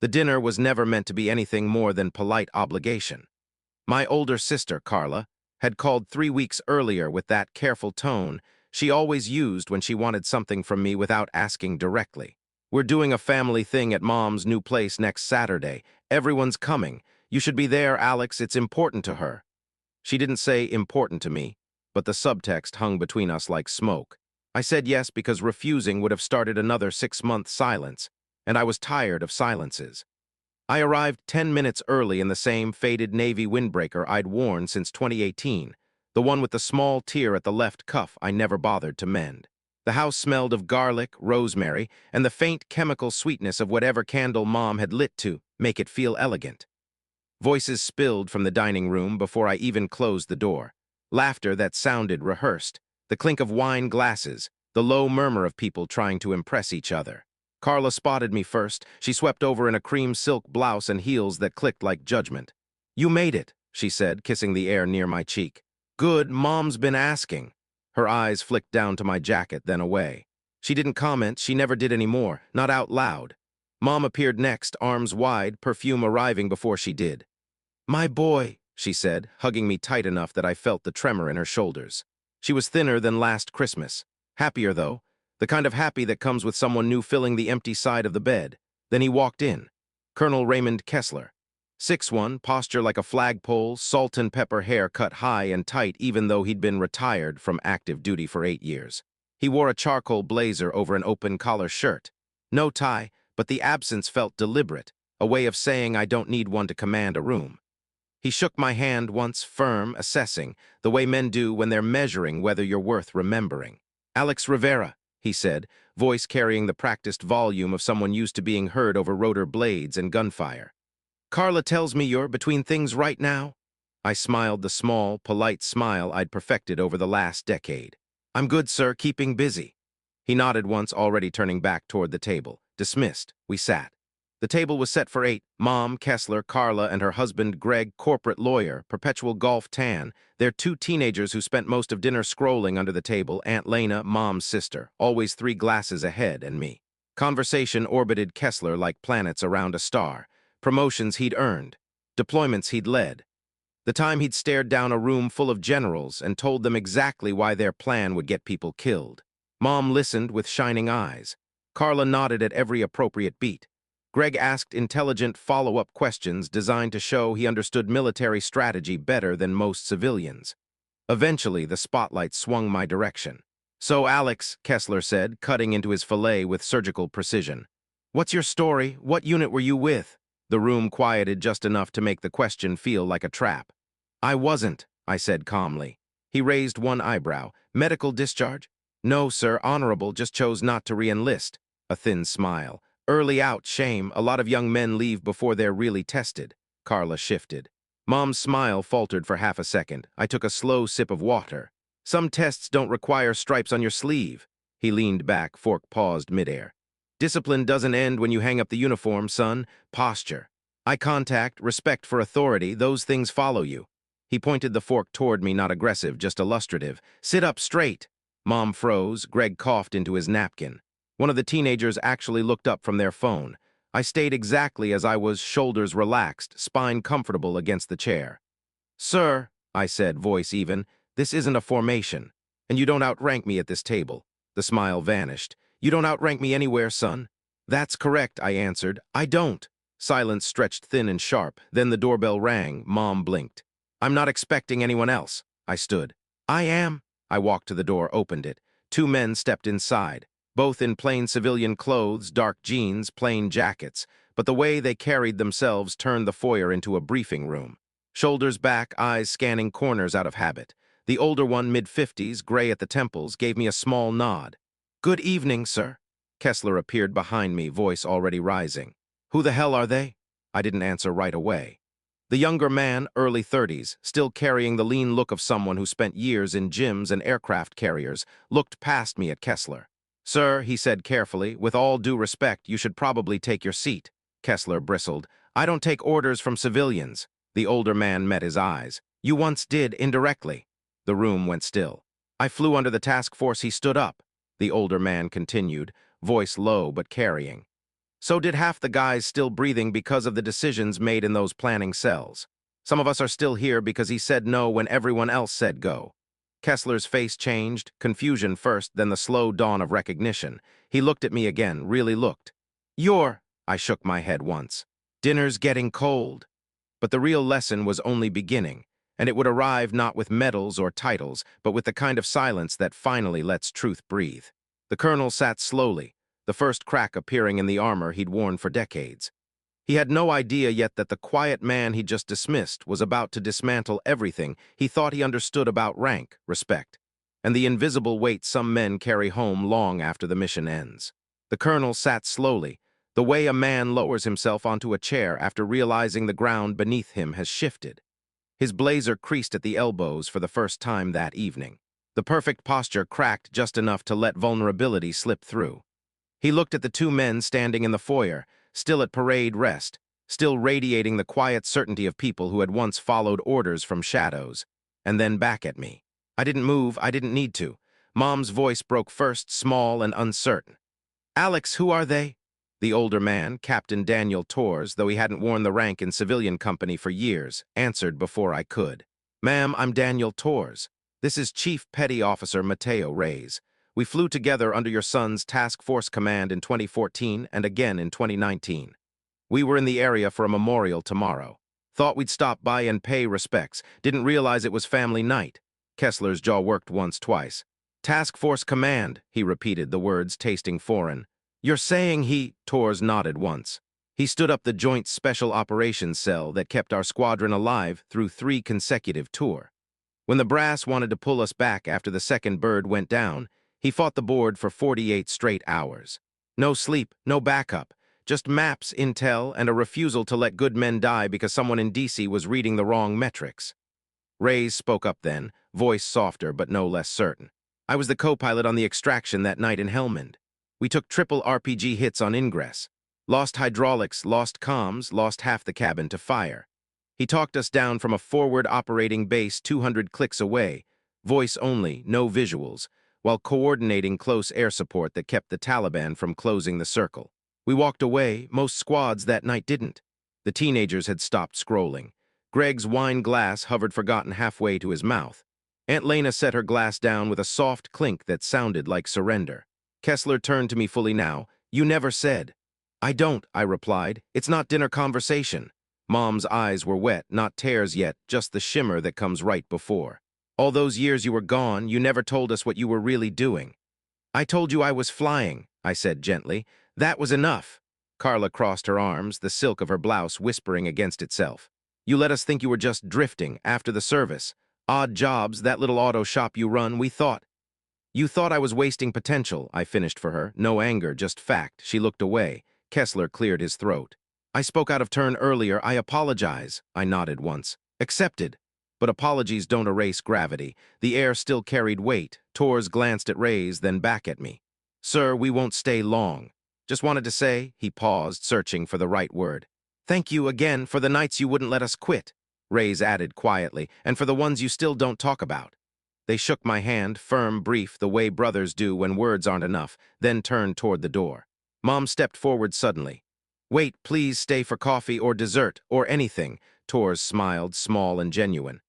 The dinner was never meant to be anything more than polite obligation. My older sister, Carla, had called 3 weeks earlier with that careful tone she always used when she wanted something from me without asking directly. "We're doing a family thing at Mom's new place next Saturday. Everyone's coming. You should be there, Alex. It's important to her." She didn't say important to me, but the subtext hung between us like smoke. I said yes because refusing would have started another 6-month silence, and I was tired of silences. I arrived 10 minutes early in the same faded navy windbreaker I'd worn since 2018, the one with the small tear at the left cuff I never bothered to mend. The house smelled of garlic, rosemary, and the faint chemical sweetness of whatever candle Mom had lit to make it feel elegant. Voices spilled from the dining room before I even closed the door. Laughter that sounded rehearsed, the clink of wine glasses, the low murmur of people trying to impress each other. Carla spotted me first. She swept over in a cream silk blouse and heels that clicked like judgment. "You made it," she said, kissing the air near my cheek. "Good, Mom's been asking." Her eyes flicked down to my jacket, then away. She didn't comment. She never did anymore, not out loud. Mom appeared next, arms wide, perfume arriving before she did. "My boy," she said, hugging me tight enough that I felt the tremor in her shoulders. She was thinner than last Christmas. Happier, though. The kind of happy that comes with someone new filling the empty side of the bed. Then he walked in. Colonel Raymond Kessler. 6'1", posture like a flagpole, salt and pepper hair cut high and tight even though he'd been retired from active duty for 8 years. He wore a charcoal blazer over an open-collar shirt. No tie, but the absence felt deliberate, a way of saying I don't need one to command a room. He shook my hand once, firm, assessing, the way men do when they're measuring whether you're worth remembering. "Alex Rivera," he said, voice carrying the practiced volume of someone used to being heard over rotor blades and gunfire. "Carla tells me you're between things right now." I smiled the small, polite smile I'd perfected over the last decade. "I'm good, sir, keeping busy." He nodded once, already turning back toward the table. Dismissed. We sat. The table was set for 8. Mom, Kessler, Carla, and her husband, Greg, corporate lawyer, perpetual golf tan. Their 2 teenagers who spent most of dinner scrolling under the table, Aunt Lena, Mom's sister, always 3 glasses ahead, and me. Conversation orbited Kessler like planets around a star. Promotions he'd earned. Deployments he'd led. The time he'd stared down a room full of generals and told them exactly why their plan would get people killed. Mom listened with shining eyes. Carla nodded at every appropriate beat. Greg asked intelligent follow-up questions designed to show he understood military strategy better than most civilians. Eventually, the spotlight swung my direction. "So, Alex," Kessler said, cutting into his fillet with surgical precision. "What's your story? What unit were you with?" The room quieted just enough to make the question feel like a trap. "I wasn't," I said calmly. He raised one eyebrow. "Medical discharge?" "No, sir, honorable, just chose not to re-enlist." A thin smile. "Early out, shame. A lot of young men leave before they're really tested." Carla shifted. Mom's smile faltered for half a second. I took a slow sip of water. "Some tests don't require stripes on your sleeve." He leaned back, fork paused midair. "Discipline doesn't end when you hang up the uniform, son. Posture. Eye contact, respect for authority, those things follow you." He pointed the fork toward me, not aggressive, just illustrative. "Sit up straight." Mom froze. Greg coughed into his napkin. One of the teenagers actually looked up from their phone. I stayed exactly as I was, shoulders relaxed, spine comfortable against the chair. "Sir," I said, voice even, "this isn't a formation. And you don't outrank me at this table." The smile vanished. "You don't outrank me anywhere, son." "That's correct," I answered. "I don't." Silence stretched thin and sharp. Then the doorbell rang. Mom blinked. "I'm not expecting anyone else." I stood. "I am." I walked to the door, opened it. 2 men stepped inside. Both in plain civilian clothes, dark jeans, plain jackets, but the way they carried themselves turned the foyer into a briefing room. Shoulders back, eyes scanning corners out of habit. The older one, mid-50s, gray at the temples, gave me a small nod. "Good evening, sir." Kessler appeared behind me, voice already rising. "Who the hell are they?" I didn't answer right away. The younger man, early 30s, still carrying the lean look of someone who spent years in gyms and aircraft carriers, looked past me at Kessler. "Sir," he said carefully, "with all due respect, you should probably take your seat." Kessler bristled. "I don't take orders from civilians." The older man met his eyes. "You once did, indirectly." The room went still. "I flew under the task force." He stood up. The older man continued, voice low but carrying. So did half the guys still breathing because of the decisions made in those planning cells. Some of us are still here because he said no when everyone else said go. Kessler's face changed, confusion first, then the slow dawn of recognition. He looked at me again, really looked. I shook my head once. Dinner's getting cold. But the real lesson was only beginning, and it would arrive not with medals or titles, but with the kind of silence that finally lets truth breathe. The colonel sat slowly, the first crack appearing in the armor he'd worn for decades. He had no idea yet that the quiet man he just dismissed was about to dismantle everything he thought he understood about rank, respect, and the invisible weight some men carry home long after the mission ends. The colonel sat slowly, the way a man lowers himself onto a chair after realizing the ground beneath him has shifted. His blazer creased at the elbows for the first time that evening. The perfect posture cracked just enough to let vulnerability slip through. He looked at the two men standing in the foyer, still at parade rest, still radiating the quiet certainty of people who had once followed orders from shadows, and then back at me. I didn't move, I didn't need to. Mom's voice broke first, small and uncertain. "Alex, who are they?" The older man, Captain Daniel Torres, though he hadn't worn the rank in civilian company for years, answered before I could. "Ma'am, I'm Daniel Torres. This is Chief Petty Officer Mateo Reyes. We flew together under your son's task force command in 2014 and again in 2019. We were in the area for a memorial tomorrow. Thought we'd stop by and pay respects. Didn't realize it was family night." Kessler's jaw worked once, twice. "Task force command," he repeated, the words tasting foreign. "You're saying Torres nodded once. He stood up the Joint Special Operations Cell that kept our squadron alive through 3 consecutive tours. When the brass wanted to pull us back after the second bird went down, he fought the board for 48 straight hours. No sleep, no backup, just maps, intel, and a refusal to let good men die because someone in DC was reading the wrong metrics." Reyes spoke up then, voice softer but no less certain. "I was the co-pilot on the extraction that night in Helmand. We took triple RPG hits on ingress. Lost hydraulics, lost comms, lost half the cabin to fire. He talked us down from a forward operating base 200 clicks away, voice only, no visuals, while coordinating close air support that kept the Taliban from closing the circle. We walked away, most squads that night didn't. The teenagers had stopped scrolling. Greg's wine glass hovered forgotten halfway to his mouth. Aunt Lena set her glass down with a soft clink that sounded like surrender. Kessler turned to me fully now. "You never said." "I don't," I replied. "It's not dinner conversation." Mom's eyes were wet, not tears yet, just the shimmer that comes right before. "All those years you were gone, you never told us what you were really doing." "I told you I was flying," I said gently. "That was enough." Carla crossed her arms, the silk of her blouse whispering against itself. "You let us think you were just drifting after the service. Odd jobs, that little auto shop you run, we thought." "You thought I was wasting potential," I finished for her. No anger, just fact. She looked away. Kessler cleared his throat. "I spoke out of turn earlier. I apologize." I nodded once. "Accepted." But apologies don't erase gravity. The air still carried weight. Torres glanced at Reyes, then back at me. "Sir, we won't stay long. Just wanted to say," he paused, searching for the right word. "Thank you again for the nights you wouldn't let us quit," Reyes added quietly, "and for the ones you still don't talk about." They shook my hand, firm, brief, the way brothers do when words aren't enough, then turned toward the door. Mom stepped forward suddenly. "Wait, please stay for coffee or dessert, or anything." Torres smiled, small and genuine.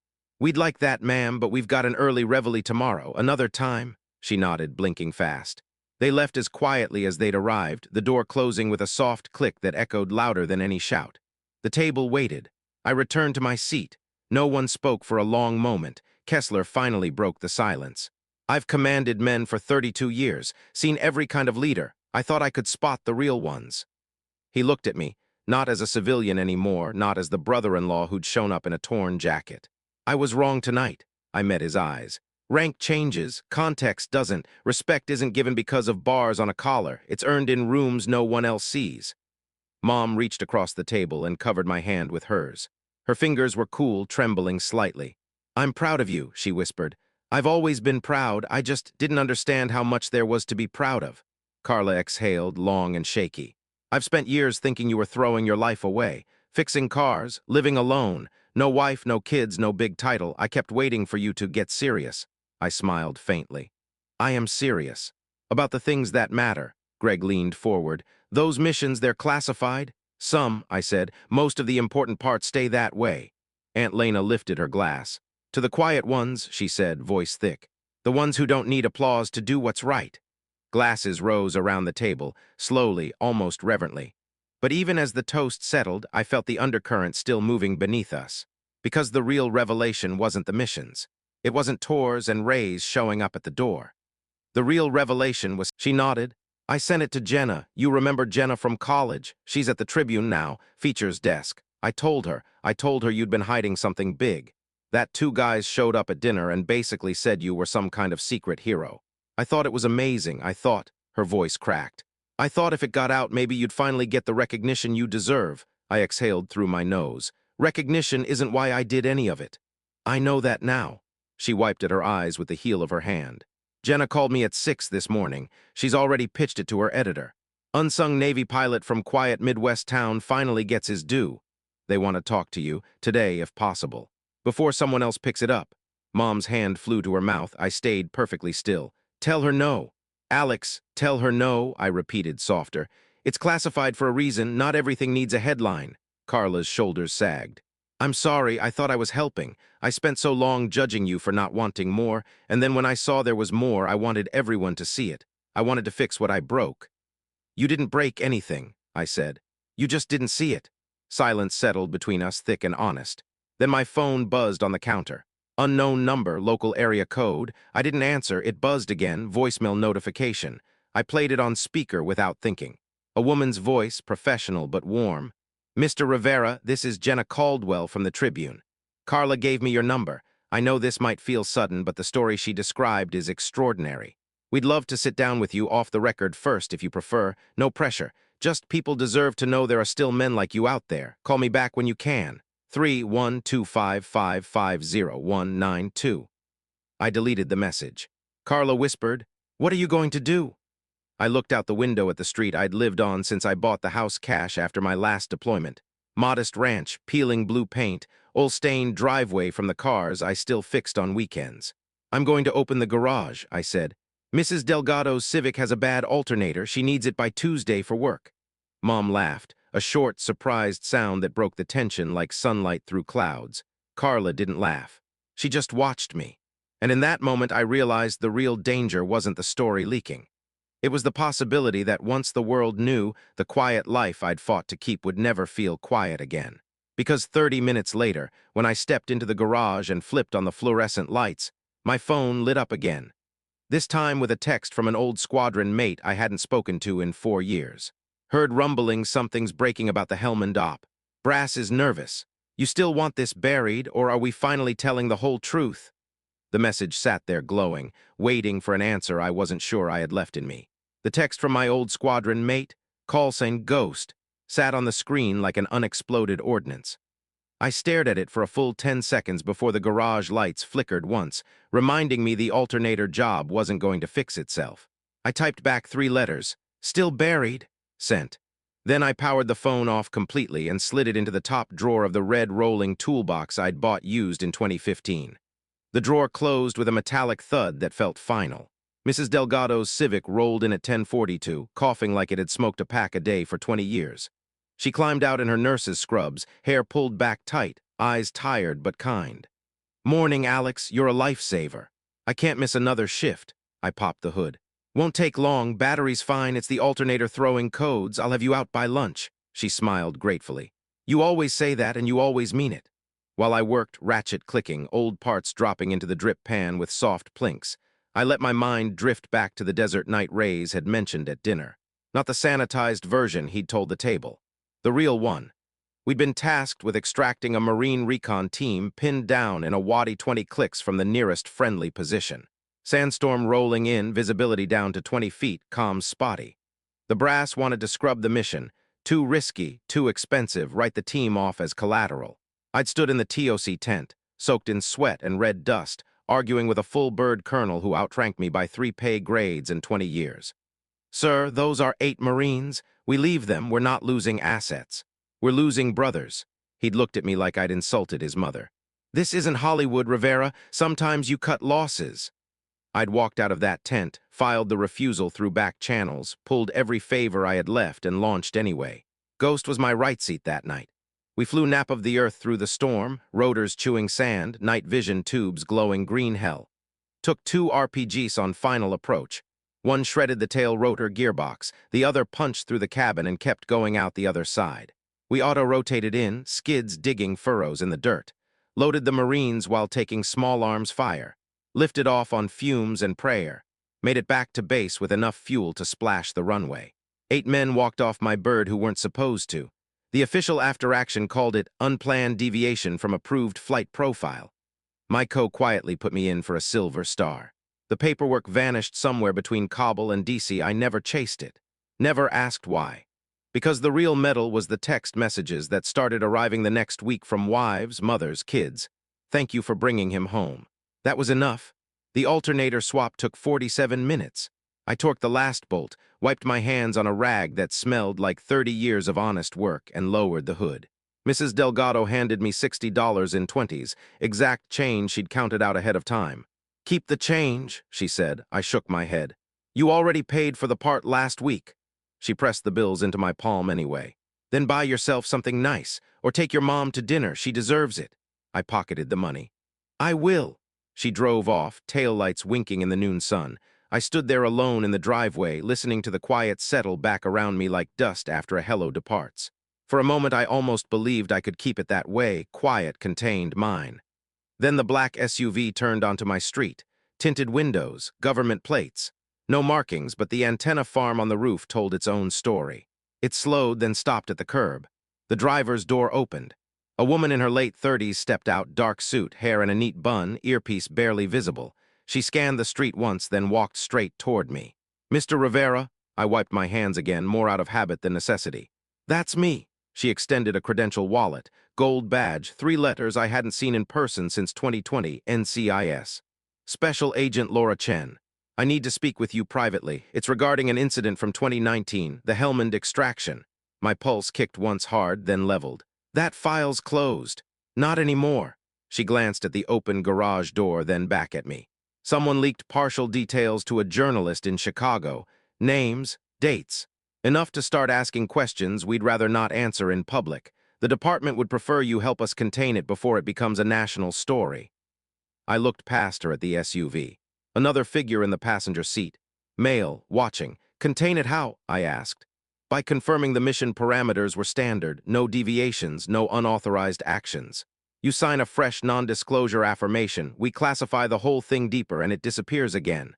"We'd like that, ma'am, but we've got an early reveille tomorrow. Another time?" She nodded, blinking fast. They left as quietly as they'd arrived, the door closing with a soft click that echoed louder than any shout. The table waited. I returned to my seat. No one spoke for a long moment. Kessler finally broke the silence. "I've commanded men for 32 years, seen every kind of leader. I thought I could spot the real ones." He looked at me, not as a civilian anymore, not as the brother-in-law who'd shown up in a torn jacket. "I was wrong tonight." I met his eyes. "Rank changes, context doesn't. Respect isn't given because of bars on a collar. It's earned in rooms no one else sees." Mom reached across the table and covered my hand with hers. Her fingers were cool, trembling slightly. "I'm proud of you," she whispered. "I've always been proud, I just didn't understand how much there was to be proud of." Carla exhaled, long and shaky. "I've spent years thinking you were throwing your life away. Fixing cars, living alone. No wife, no kids, no big title. I kept waiting for you to get serious." I smiled faintly. "I am serious. About the things that matter. Greg leaned forward. Those missions, they're classified? Some, I said. Most of the important parts stay that way. Aunt Lena lifted her glass. To the quiet ones, she said, voice thick. The ones who don't need applause to do what's right. Glasses rose around the table, slowly, almost reverently. But even as the toast settled, I felt the undercurrent still moving beneath us. Because the real revelation wasn't the missions. It wasn't Tors and Rays showing up at the door. The real revelation was, she nodded. I sent it to Jenna. You remember Jenna from college. She's at the Tribune now, features desk. I told her you'd been hiding something big. That two guys showed up at dinner and basically said you were some kind of secret hero. I thought it was amazing. Her voice cracked. I thought if it got out, maybe you'd finally get the recognition you deserve. I exhaled through my nose. Recognition isn't why I did any of it. I know that now. She wiped at her eyes with the heel of her hand. Jenna called me at 6 this morning. She's already pitched it to her editor. Unsung Navy pilot from quiet Midwest town finally gets his due. They want to talk to you, today if possible. Before someone else picks it up. Mom's hand flew to her mouth. I stayed perfectly still. Tell her no. Alex, tell her no, I repeated softer. It's classified for a reason. Not everything needs a headline. Carla's shoulders sagged. I'm sorry, I thought I was helping. I spent so long judging you for not wanting more, and then when I saw there was more, I wanted everyone to see it. I wanted to fix what I broke. You didn't break anything, I said. You just didn't see it. Silence settled between us, thick and honest. Then my phone buzzed on the counter. Unknown number, local area code. I didn't answer. It buzzed again, voicemail notification. I played it on speaker without thinking. A woman's voice, professional but warm. Mr. Rivera, this is Jenna Caldwell from the Tribune. Carla gave me your number. I know this might feel sudden, but the story she described is extraordinary. We'd love to sit down with you off the record first if you prefer. No pressure. Just people deserve to know there are still men like you out there. Call me back when you can. 31255509192. I deleted the message. Carla whispered, "What are you going to do?" I looked out the window at the street I'd lived on since I bought the house cash after my last deployment. Modest ranch, peeling blue paint, old-stained driveway from the cars I still fixed on weekends. I'm going to open the garage, I said. Mrs. Delgado's Civic has a bad alternator. She needs it by Tuesday for work. Mom laughed, a short, surprised sound that broke the tension like sunlight through clouds. Carla didn't laugh. She just watched me. And in that moment I realized the real danger wasn't the story leaking. It was the possibility that once the world knew, the quiet life I'd fought to keep would never feel quiet again. Because 30 minutes later, when I stepped into the garage and flipped on the fluorescent lights, my phone lit up again. This time with a text from an old squadron mate I hadn't spoken to in 4 years. Heard rumblings something's breaking about the Helmand op. Brass is nervous. You still want this buried, or are we finally telling the whole truth? The message sat there glowing, waiting for an answer I wasn't sure I had left in me. The text from my old squadron mate, call sign Ghost, sat on the screen like an unexploded ordnance. I stared at it for a full 10 seconds before the garage lights flickered once, reminding me the alternator job wasn't going to fix itself. I typed back 3 letters, still buried, sent. Then I powered the phone off completely and slid it into the top drawer of the red rolling toolbox I'd bought used in 2015. The drawer closed with a metallic thud that felt final. Mrs. Delgado's Civic rolled in at 10:42, coughing like it had smoked a pack a day for 20 years. She climbed out in her nurse's scrubs, hair pulled back tight, eyes tired but kind. Morning, Alex, you're a lifesaver. I can't miss another shift. I popped the hood. Won't take long, battery's fine, it's the alternator throwing codes, I'll have you out by lunch. She smiled gratefully. You always say that and you always mean it. While I worked, ratchet clicking, old parts dropping into the drip pan with soft plinks, I let my mind drift back to the desert night Rays had mentioned at dinner. Not the sanitized version he'd told the table. The real one. We'd been tasked with extracting a Marine recon team pinned down in a waddy 20 clicks from the nearest friendly position. Sandstorm rolling in, visibility down to 20 feet, comms spotty. The brass wanted to scrub the mission. Too risky, too expensive, write the team off as collateral. I'd stood in the TOC tent, soaked in sweat and red dust, arguing with a full-bird colonel who outranked me by 3 pay grades in 20 years. Sir, those are 8 Marines. We leave them, we're not losing assets. We're losing brothers. He'd looked at me like I'd insulted his mother. This isn't Hollywood, Rivera. Sometimes you cut losses. I'd walked out of that tent, filed the refusal through back channels, pulled every favor I had left, and launched anyway. Ghost was my right seat that night. We flew nap of the earth through the storm, rotors chewing sand, night vision tubes glowing green hell. Took 2 RPGs on final approach. One shredded the tail rotor gearbox, the other punched through the cabin and kept going out the other side. We auto-rotated in, skids digging furrows in the dirt. Loaded the Marines while taking small arms fire. Lifted off on fumes and prayer. Made it back to base with enough fuel to splash the runway. 8 men walked off my bird who weren't supposed to. The official after-action called it unplanned deviation from approved flight profile. My co quietly put me in for a silver star. The paperwork vanished somewhere between Kabul and DC. I never chased it. Never asked why. Because the real medal was the text messages that started arriving the next week from wives, mothers, kids. Thank you for bringing him home. That was enough. The alternator swap took 47 minutes. I torqued the last bolt, wiped my hands on a rag that smelled like 30 years of honest work, and lowered the hood. Mrs. Delgado handed me $60 in 20s, exact change she'd counted out ahead of time. Keep the change, she said. I shook my head. You already paid for the part last week. She pressed the bills into my palm anyway. Then buy yourself something nice, or take your mom to dinner. She deserves it. I pocketed the money. I will. She drove off, taillights winking in the noon sun. I stood there alone in the driveway, listening to the quiet settle back around me like dust after a hello departs. For a moment, I almost believed I could keep it that way, quiet, contained, mine. Then the black SUV turned onto my street. Tinted windows, government plates. No markings, but the antenna farm on the roof told its own story. It slowed, then stopped at the curb. The driver's door opened. A woman in her late 30s stepped out, dark suit, hair in a neat bun, earpiece barely visible. She scanned the street once, then walked straight toward me. Mr. Rivera? I wiped my hands again, more out of habit than necessity. That's me. She extended a credential wallet, gold badge, 3 letters I hadn't seen in person since 2020, NCIS. Special Agent Laura Chen. I need to speak with you privately. It's regarding an incident from 2019, the Helmand extraction. My pulse kicked once hard, then leveled. That file's closed. Not anymore. She glanced at the open garage door, then back at me. Someone leaked partial details to a journalist in Chicago. Names, dates. Enough to start asking questions we'd rather not answer in public. The department would prefer you help us contain it before it becomes a national story. I looked past her at the SUV. Another figure in the passenger seat. Male, watching. Contain it how? I asked. By confirming the mission parameters were standard, no deviations, no unauthorized actions. You sign a fresh non-disclosure affirmation, we classify the whole thing deeper, and it disappears again.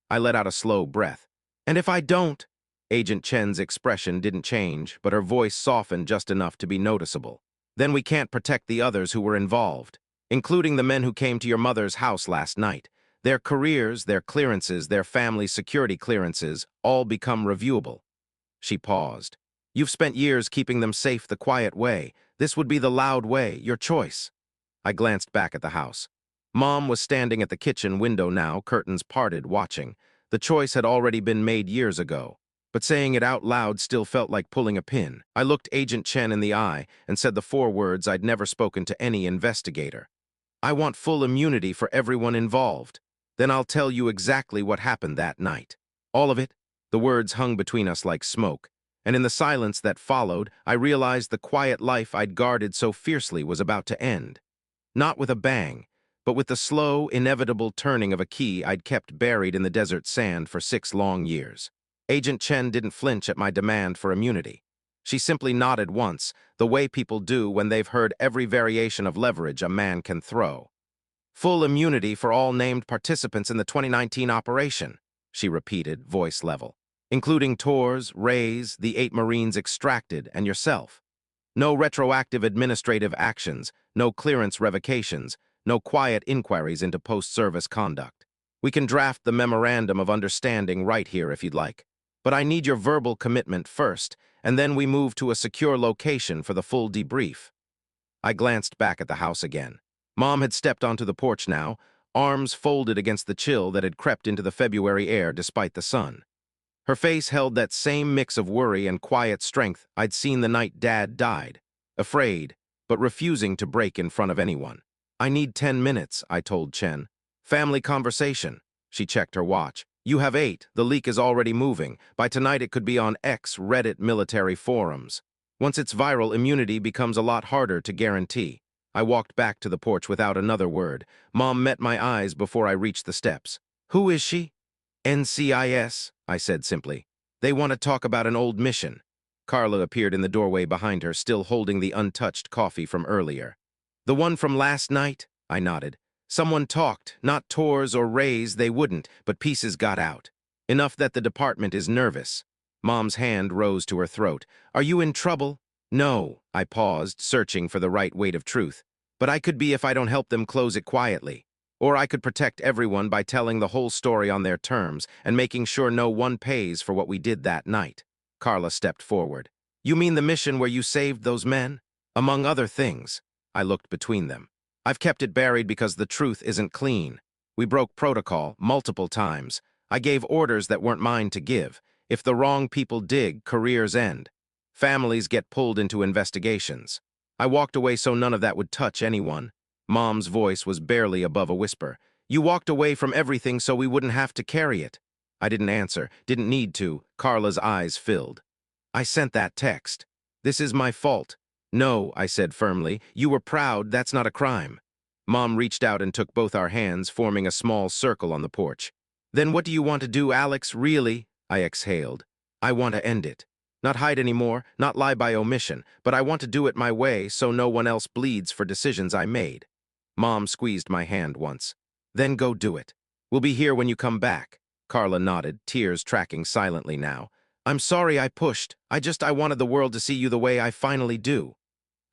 I let out a slow breath. And if I don't? Agent Chen's expression didn't change, but her voice softened just enough to be noticeable. Then we can't protect the others who were involved, including the men who came to your mother's house last night. Their careers, their clearances, their family security clearances, all become reviewable. She paused. You've spent years keeping them safe the quiet way. This would be the loud way, your choice. I glanced back at the house. Mom was standing at the kitchen window now, curtains parted, watching. The choice had already been made years ago. But saying it out loud still felt like pulling a pin. I looked Agent Chen in the eye and said the 4 words I'd never spoken to any investigator. I want full immunity for everyone involved. Then I'll tell you exactly what happened that night. All of it. The words hung between us like smoke. And in the silence that followed, I realized the quiet life I'd guarded so fiercely was about to end. Not with a bang, but with the slow, inevitable turning of a key I'd kept buried in the desert sand for 6 long years. Agent Chen didn't flinch at my demand for immunity. She simply nodded once, the way people do when they've heard every variation of leverage a man can throw. Full immunity for all named participants in the 2019 operation, she repeated, voice level. Including Tors, Rays, the 8 Marines extracted, and yourself. No retroactive administrative actions, no clearance revocations, no quiet inquiries into post-service conduct. We can draft the memorandum of understanding right here if you'd like. But I need your verbal commitment first, and then we move to a secure location for the full debrief. I glanced back at the house again. Mom had stepped onto the porch now, arms folded against the chill that had crept into the February air despite the sun. Her face held that same mix of worry and quiet strength I'd seen the night Dad died, afraid, but refusing to break in front of anyone. I need 10 minutes, I told Chen. Family conversation. She checked her watch. You have 8. The leak is already moving. By tonight it could be on X Reddit military forums. Once it's viral, immunity becomes a lot harder to guarantee. I walked back to the porch without another word. Mom met my eyes before I reached the steps. Who is she? NCIS, I said simply. They want to talk about an old mission. Carla appeared in the doorway behind her, still holding the untouched coffee from earlier. The one from last night? I nodded. Someone talked, not Tors or Rays, they wouldn't, but pieces got out. Enough that the department is nervous. Mom's hand rose to her throat. Are you in trouble? No, I paused, searching for the right weight of truth. But I could be if I don't help them close it quietly. Or I could protect everyone by telling the whole story on their terms and making sure no one pays for what we did that night. Carla stepped forward. You mean the mission where you saved those men? Among other things. I looked between them. I've kept it buried because the truth isn't clean. We broke protocol multiple times. I gave orders that weren't mine to give. If the wrong people dig, careers end. Families get pulled into investigations. I walked away so none of that would touch anyone. Mom's voice was barely above a whisper. You walked away from everything so we wouldn't have to carry it. I didn't answer, didn't need to. Carla's eyes filled. I sent that text. This is my fault. No, I said firmly. You were proud, that's not a crime. Mom reached out and took both our hands, forming a small circle on the porch. Then what do you want to do, Alex, really? I exhaled. I want to end it. Not hide anymore, not lie by omission, but I want to do it my way so no one else bleeds for decisions I made. Mom squeezed my hand once. Then go do it. We'll be here when you come back. Carla nodded, tears tracking silently now. I'm sorry I pushed. I wanted the world to see you the way I finally do.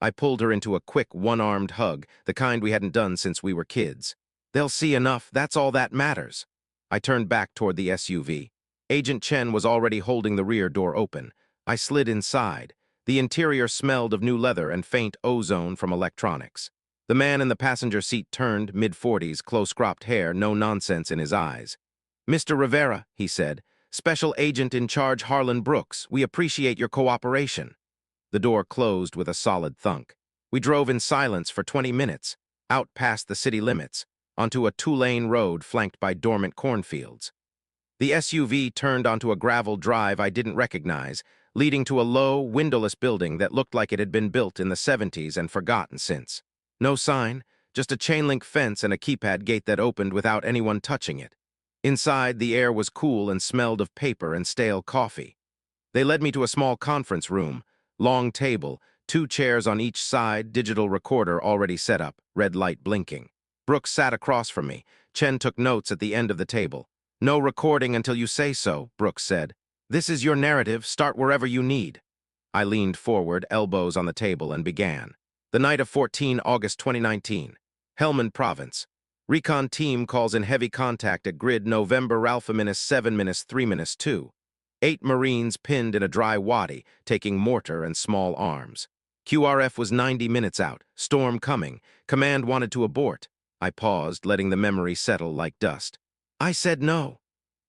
I pulled her into a quick, one-armed hug, the kind we hadn't done since we were kids. They'll see enough, that's all that matters. I turned back toward the SUV. Agent Chen was already holding the rear door open. I slid inside. The interior smelled of new leather and faint ozone from electronics. The man in the passenger seat turned, mid-40s, close-cropped hair, no nonsense in his eyes. Mr. Rivera, he said, Special Agent in Charge Harlan Brooks, we appreciate your cooperation. The door closed with a solid thunk. We drove in silence for 20 minutes, out past the city limits, onto a 2-lane road flanked by dormant cornfields. The SUV turned onto a gravel drive I didn't recognize, leading to a low, windowless building that looked like it had been built in the 70s and forgotten since. No sign, just a chain-link fence and a keypad gate that opened without anyone touching it. Inside, the air was cool and smelled of paper and stale coffee. They led me to a small conference room, long table, 2 chairs on each side, digital recorder already set up, red light blinking. Brooks sat across from me. Chen took notes at the end of the table. No recording until you say so, Brooks said. This is your narrative, start wherever you need. I leaned forward, elbows on the table, and began. The night of 14 August 2019. Helmand Province. Recon team calls in heavy contact at grid November Alpha-7-3-2. 8 Marines pinned in a dry wadi, taking mortar and small arms. QRF was 90 minutes out, storm coming. Command wanted to abort. I paused, letting the memory settle like dust. I said no.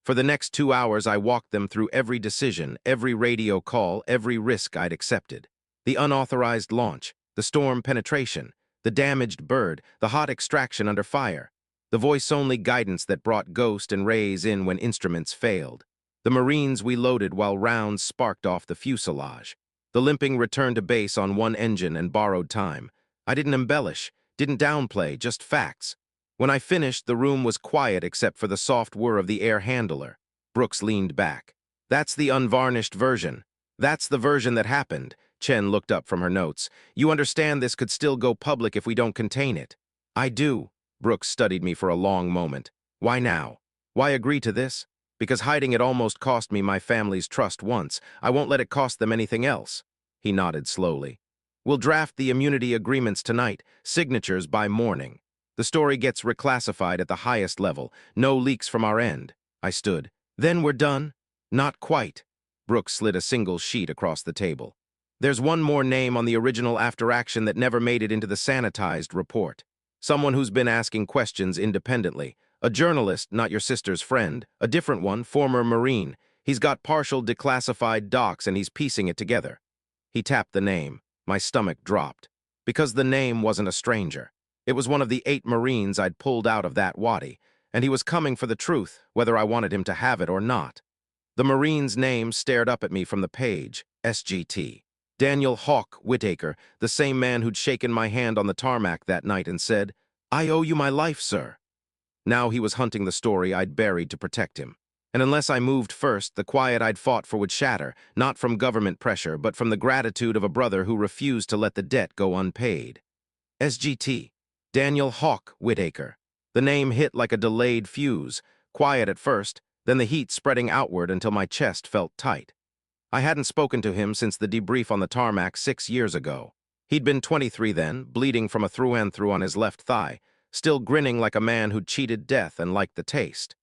For the next 2 hours, I walked them through every decision, every radio call, every risk I'd accepted. The unauthorized launch, the storm penetration, the damaged bird, the hot extraction under fire, the voice-only guidance that brought Ghost and Rays in when instruments failed, the Marines we loaded while rounds sparked off the fuselage, the limping return to base on one engine and borrowed time. I didn't embellish, didn't downplay, just facts. When I finished, the room was quiet except for the soft whir of the air handler. Brooks leaned back. That's the unvarnished version. That's the version that happened. Chen looked up from her notes. You understand this could still go public if we don't contain it. I do. Brooks studied me for a long moment. Why now? Why agree to this? Because hiding it almost cost me my family's trust once. I won't let it cost them anything else. He nodded slowly. We'll draft the immunity agreements tonight, signatures by morning. The story gets reclassified at the highest level. No leaks from our end. I stood. Then we're done? Not quite. Brooks slid a single sheet across the table. There's one more name on the original after action that never made it into the sanitized report. Someone who's been asking questions independently. A journalist, not your sister's friend. A different one, former Marine. He's got partial declassified docs and he's piecing it together. He tapped the name. My stomach dropped. Because the name wasn't a stranger. It was one of the 8 Marines I'd pulled out of that wadi. and he was coming for the truth, whether I wanted him to have it or not. The Marine's name stared up at me from the page, SGT. Daniel Hawk Whitaker, the same man who'd shaken my hand on the tarmac that night and said, "I owe you my life, sir." Now he was hunting the story I'd buried to protect him. And unless I moved first, the quiet I'd fought for would shatter, not from government pressure, but from the gratitude of a brother who refused to let the debt go unpaid. SGT. Daniel Hawk Whitaker. The name hit like a delayed fuse, quiet at first, then the heat spreading outward until my chest felt tight. I hadn't spoken to him since the debrief on the tarmac 6 years ago. He'd been 23 then, bleeding from a through-and-through on his left thigh, still grinning like a man who'd cheated death and liked the taste.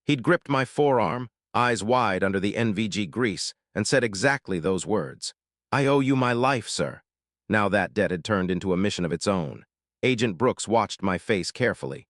He'd gripped my forearm, eyes wide under the NVG grease, and said exactly those words. "I owe you my life, sir." Now that debt had turned into a mission of its own. Agent Brooks watched my face carefully.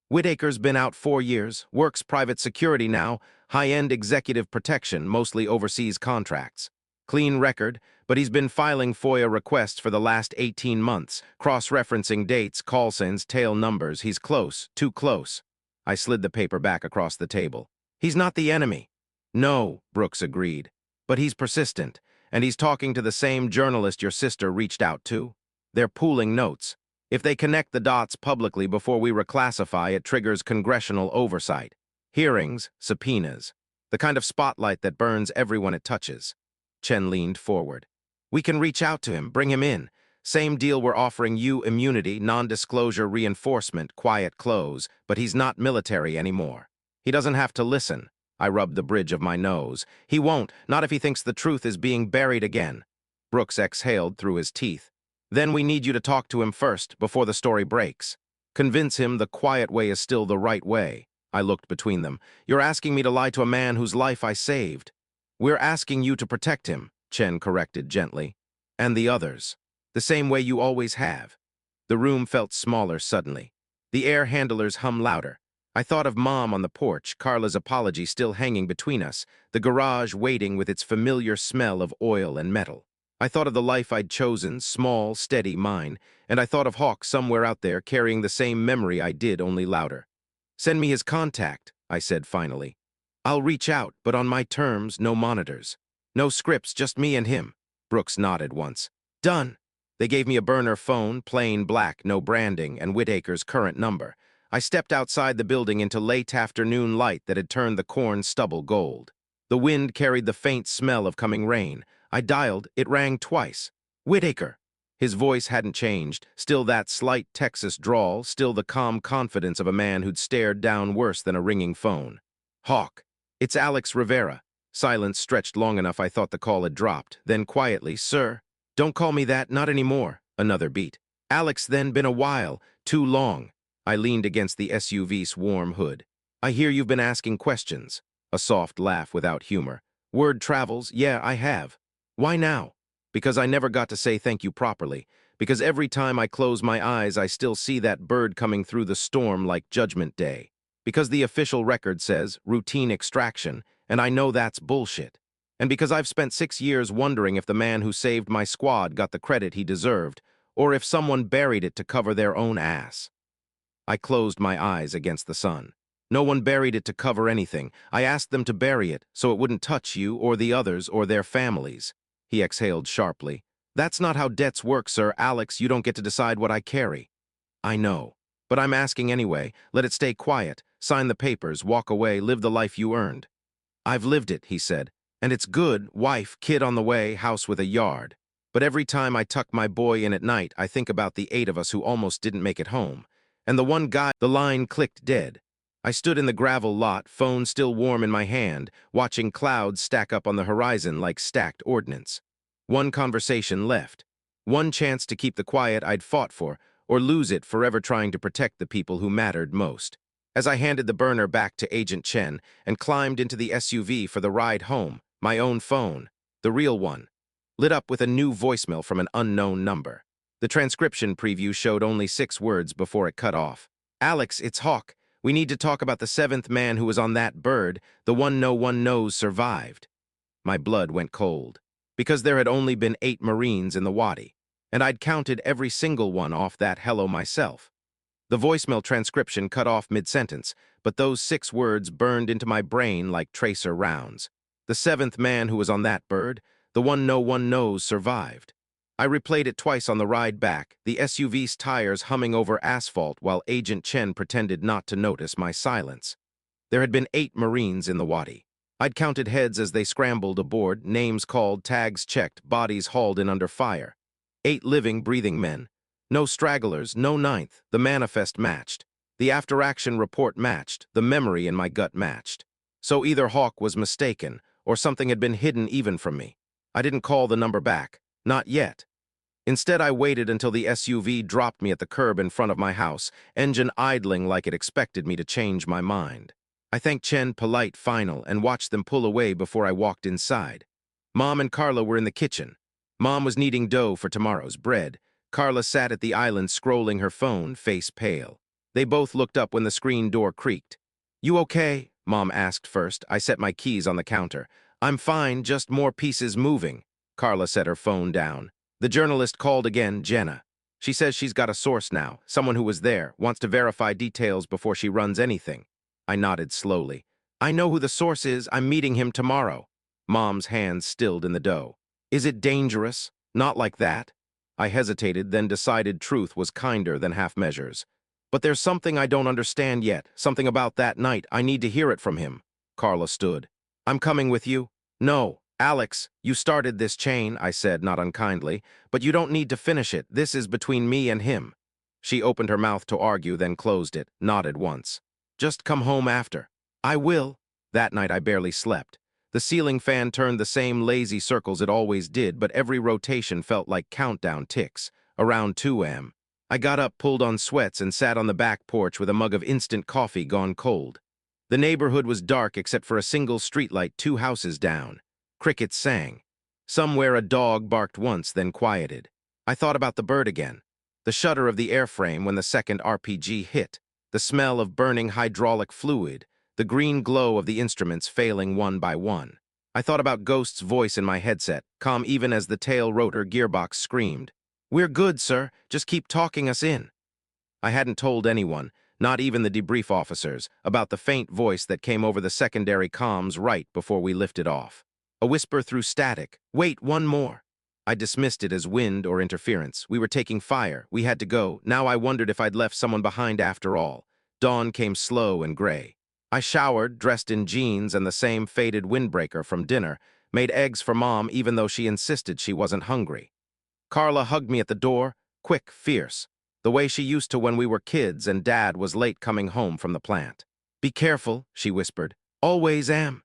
Whitaker's been out 4 years, works private security now, high-end executive protection, mostly overseas contracts. Clean record, but he's been filing FOIA requests for the last 18 months, cross-referencing dates, call signs, tail numbers. He's close, too close. I slid the paper back across the table. He's not the enemy. No, Brooks agreed. But he's persistent, and he's talking to the same journalist your sister reached out to. They're pooling notes. If they connect the dots publicly before we reclassify, it triggers congressional oversight. Hearings, subpoenas. The kind of spotlight that burns everyone it touches. Chen leaned forward. We can reach out to him, bring him in. Same deal we're offering you: immunity, non-disclosure reinforcement, quiet close, but he's not military anymore. He doesn't have to listen. I rubbed the bridge of my nose. He won't, not if he thinks the truth is being buried again. Brooks exhaled through his teeth. Then we need you to talk to him first, before the story breaks. Convince him the quiet way is still the right way. I looked between them. You're asking me to lie to a man whose life I saved. We're asking you to protect him, Chen corrected gently. And the others. The same way you always have. The room felt smaller suddenly. The air handlers hum louder. I thought of Mom on the porch, Carla's apology still hanging between us, the garage waiting with its familiar smell of oil and metal. I thought of the life I'd chosen, small, steady, mine, and I thought of Hawk somewhere out there carrying the same memory I did, only louder. Send me his contact, I said finally. I'll reach out, but on my terms, no monitors. No scripts, just me and him. Brooks nodded once. Done. They gave me a burner phone, plain black, no branding, and Whitaker's current number. I stepped outside the building into late afternoon light that had turned the corn stubble gold. The wind carried the faint smell of coming rain. I dialed, it rang twice. Whitaker. His voice hadn't changed, still that slight Texas drawl, still the calm confidence of a man who'd stared down worse than a ringing phone. Hawk. It's Alex Rivera. Silence stretched long enough I thought the call had dropped. Then quietly, Sir. Don't call me that, not anymore. Another beat. Alex, then, been a while. Too long. I leaned against the SUV's warm hood. I hear you've been asking questions. A soft laugh without humor. Word travels, yeah, I have. Why now? Because I never got to say thank you properly. Because every time I close my eyes, I still see that bird coming through the storm like Judgment Day. Because the official record says routine extraction, and I know that's bullshit. And because I've spent 6 years wondering if the man who saved my squad got the credit he deserved, or if someone buried it to cover their own ass. I closed my eyes against the sun. No one buried it to cover anything. I asked them to bury it so it wouldn't touch you or the others or their families. He exhaled sharply. That's not how debts work, sir. Alex, you don't get to decide what I carry. I know. But I'm asking anyway. Let it stay quiet. Sign the papers, walk away, live the life you earned. I've lived it, he said. And it's good, wife, kid on the way, house with a yard. But every time I tuck my boy in at night, I think about the 8 of us who almost didn't make it home. And the one guy, the line clicked dead. I stood in the gravel lot, phone still warm in my hand, watching clouds stack up on the horizon like stacked ordnance. One conversation left. One chance to keep the quiet I'd fought for, or lose it forever trying to protect the people who mattered most. As I handed the burner back to Agent Chen and climbed into the SUV for the ride home, my own phone, the real one, lit up with a new voicemail from an unknown number. The transcription preview showed only 6 words before it cut off. Alex, it's Hawk. We need to talk about the 7th man who was on that bird, the one no one knows survived. My blood went cold, because there had only been 8 Marines in the Wadi, and I'd counted every single one off that hello myself. The voicemail transcription cut off mid-sentence, but those 6 words burned into my brain like tracer rounds. The 7th man who was on that bird, the one no one knows, survived. I replayed it twice on the ride back, the SUV's tires humming over asphalt while Agent Chen pretended not to notice my silence. There had been 8 Marines in the Wadi. I'd counted heads as they scrambled aboard, names called, tags checked, bodies hauled in under fire. 8 living, breathing men. No stragglers, no ninth. The manifest matched. The after-action report matched. The memory in my gut matched. So either Hawk was mistaken, or something had been hidden even from me. I didn't call the number back. Not yet. Instead, I waited until the SUV dropped me at the curb in front of my house, engine idling like it expected me to change my mind. I thanked Chen polite final and watched them pull away before I walked inside. Mom and Carla were in the kitchen. Mom was kneading dough for tomorrow's bread. Carla sat at the island scrolling her phone, face pale. They both looked up when the screen door creaked. "You okay?" Mom asked first. I set my keys on the counter. "I'm fine, just more pieces moving." Carla set her phone down. The journalist called again, Jenna. She says she's got a source now, someone who was there, wants to verify details before she runs anything. I nodded slowly. "I know who the source is. I'm meeting him tomorrow." Mom's hands stilled in the dough. "Is it dangerous?" "Not like that." I hesitated, then decided truth was kinder than half measures. "But there's something I don't understand yet, something about that night. I need to hear it from him." Carla stood. "I'm coming with you." "No, Alex, you started this chain," I said, not unkindly, "but you don't need to finish it. This is between me and him." She opened her mouth to argue, then closed it, nodded once. "Just come home after." "I will." That night I barely slept. The ceiling fan turned the same lazy circles it always did, but every rotation felt like countdown ticks. Around 2 a.m. I got up, pulled on sweats, and sat on the back porch with a mug of instant coffee gone cold. The neighborhood was dark except for a single streetlight 2 houses down. Crickets sang. Somewhere a dog barked once, then quieted. I thought about the bird again. The shudder of the airframe when the second RPG hit. The smell of burning hydraulic fluid. The green glow of the instruments failing one by one. I thought about Ghost's voice in my headset, calm even as the tail rotor gearbox screamed. "We're good, sir. Just keep talking us in." I hadn't told anyone, not even the debrief officers, about the faint voice that came over the secondary comms right before we lifted off. A whisper through static. "Wait, one more." I dismissed it as wind or interference. We were taking fire. We had to go. Now I wondered if I'd left someone behind after all. Dawn came slow and gray. I showered, dressed in jeans and the same faded windbreaker from dinner, made eggs for Mom even though she insisted she wasn't hungry. Carla hugged me at the door, quick, fierce, the way she used to when we were kids and Dad was late coming home from the plant. "Be careful," she whispered. "Always am."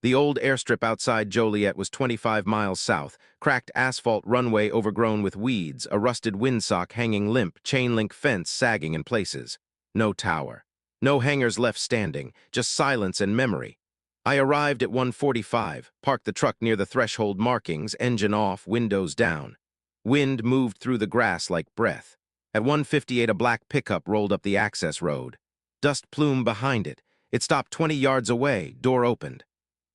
The old airstrip outside Joliet was 25 miles south, cracked asphalt runway overgrown with weeds, a rusted windsock hanging limp, chain-link fence sagging in places. No tower. No hangars left standing, just silence and memory. I arrived at 1:45, parked the truck near the threshold markings, engine off, windows down. Wind moved through the grass like breath. At 1:58, a black pickup rolled up the access road. Dust plume behind it. It stopped 20 yards away, door opened.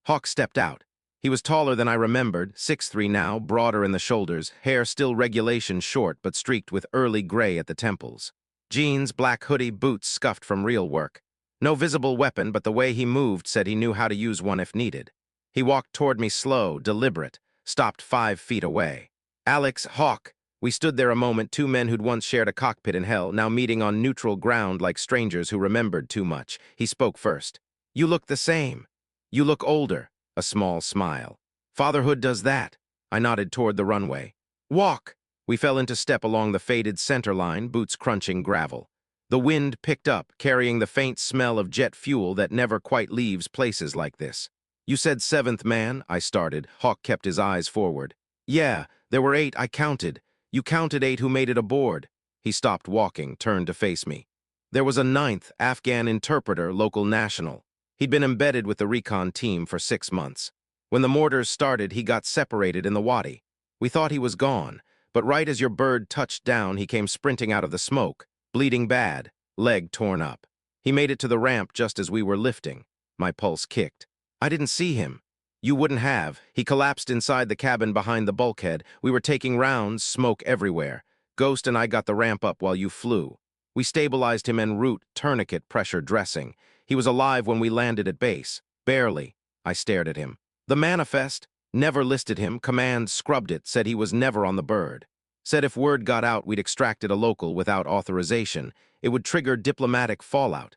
Hawk stepped out. He was taller than I remembered, 6'3" now, broader in the shoulders, hair still regulation short but streaked with early gray at the temples. Jeans, black hoodie, boots scuffed from real work. No visible weapon, but the way he moved said he knew how to use one if needed. He walked toward me slow, deliberate, stopped 5 feet away. "Alex, Hawk." We stood there a moment, 2 men who'd once shared a cockpit in hell, now meeting on neutral ground like strangers who remembered too much. He spoke first. "You look the same." "You look older." A small smile. "Fatherhood does that." I nodded toward the runway. "Walk." We fell into step along the faded center line, boots crunching gravel. The wind picked up, carrying the faint smell of jet fuel that never quite leaves places like this. "You said 7th man," I started. Hawk kept his eyes forward. "Yeah, there were 8, I counted. You counted 8 who made it aboard." He stopped walking, turned to face me. "There was a 9th, Afghan interpreter, local national. He'd been embedded with the recon team for 6 months. When the mortars started, he got separated in the Wadi. We thought he was gone, but right as your bird touched down, he came sprinting out of the smoke, bleeding bad, leg torn up. He made it to the ramp just as we were lifting. My pulse kicked. I didn't see him. You wouldn't have. He collapsed inside the cabin behind the bulkhead. We were taking rounds, smoke everywhere. Ghost and I got the ramp up while you flew. We stabilized him en route, tourniquet pressure dressing. He was alive when we landed at base. Barely. I stared at him. The manifest never listed him, command scrubbed it, said he was never on the bird. Said if word got out we'd extracted a local without authorization, it would trigger diplomatic fallout.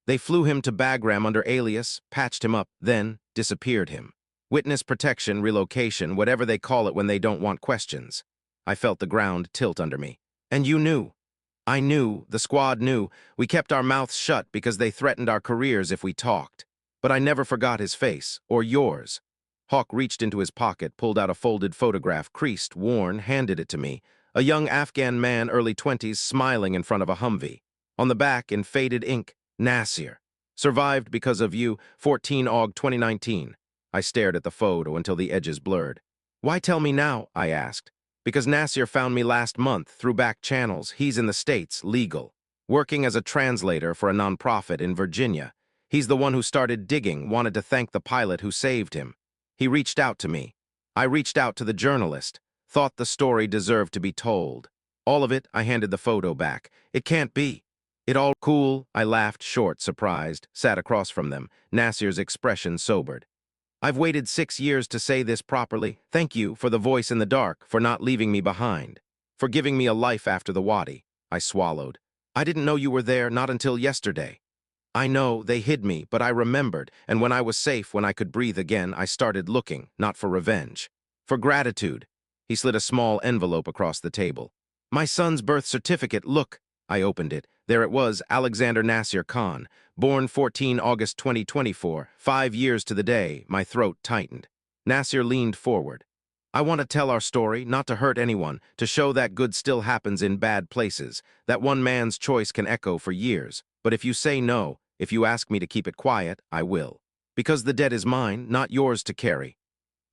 They flew him to Bagram under alias, patched him up, then disappeared him. Witness protection, relocation, whatever they call it when they don't want questions. I felt the ground tilt under me. And you knew. I knew, the squad knew. We kept our mouths shut because they threatened our careers if we talked. But I never forgot his face, or yours. Hawk reached into his pocket, pulled out a folded photograph, creased, worn, handed it to me. A young Afghan man, early 20s, smiling in front of a Humvee. On the back, in faded ink, Nasir. Survived because of you, 14 Aug 2019. I stared at the photo until the edges blurred. Why tell me now? I asked. Because Nasir found me last month, through back channels. He's in the States, legal. Working as a translator for a nonprofit in Virginia. He's the one who started digging, wanted to thank the pilot who saved him. He reached out to me. I reached out to the journalist. Thought the story deserved to be told. All of it, I handed the photo back. It can't be. It all cool, I laughed, short, surprised, sat across from them, Nasir's expression sobered. I've waited 6 years to say this properly. Thank you for the voice in the dark, for not leaving me behind, for giving me a life after the Wadi. I swallowed. I didn't know you were there, not until yesterday. I know, they hid me, but I remembered, and when I was safe, when I could breathe again, I started looking, not for revenge. For gratitude. He slid a small envelope across the table. My son's birth certificate, look. I opened it. There it was, Alexander Nasir Khan, born 14 August 2024, 5 years to the day. My throat tightened. Nasir leaned forward. I want to tell our story, not to hurt anyone, to show that good still happens in bad places, that one man's choice can echo for years. But if you say no, if you ask me to keep it quiet, I will. Because the debt is mine, not yours to carry.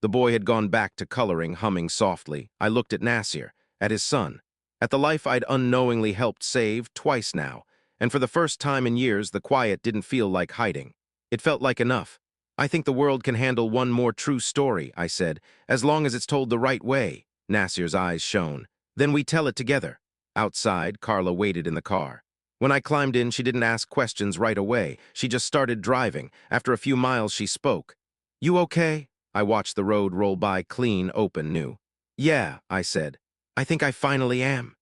The boy had gone back to coloring, humming softly. I looked at Nasir, at his son, at the life I'd unknowingly helped save twice now, and for the first time in years, the quiet didn't feel like hiding. It felt like enough. I think the world can handle one more true story, I said, as long as it's told the right way. Nasir's eyes shone. Then we tell it together. Outside, Carla waited in the car. When I climbed in, she didn't ask questions right away. She just started driving. After a few miles, she spoke. You okay? I watched the road roll by, clean, open, new. Yeah, I said. I think I finally am.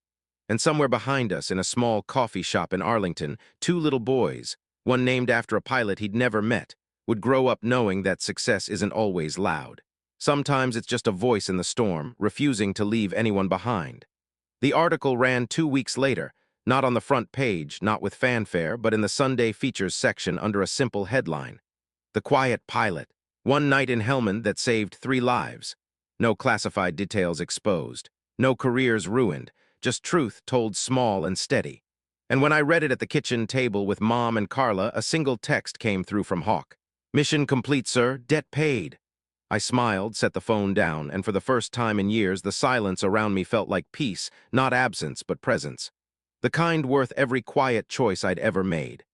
And somewhere behind us, in a small coffee shop in Arlington, 2 little boys, one named after a pilot he'd never met, would grow up knowing that success isn't always loud. Sometimes it's just a voice in the storm, refusing to leave anyone behind. The article ran 2 weeks later, not on the front page, not with fanfare, but in the Sunday features section under a simple headline. The Quiet Pilot. One night in Helmand that saved 3 lives. No classified details exposed. No careers ruined. Just truth told small and steady. And when I read it at the kitchen table with Mom and Carla, a single text came through from Hawk. Mission complete, sir. Debt paid. I smiled, set the phone down, and for the first time in years, the silence around me felt like peace, not absence, but presence. The kind worth every quiet choice I'd ever made.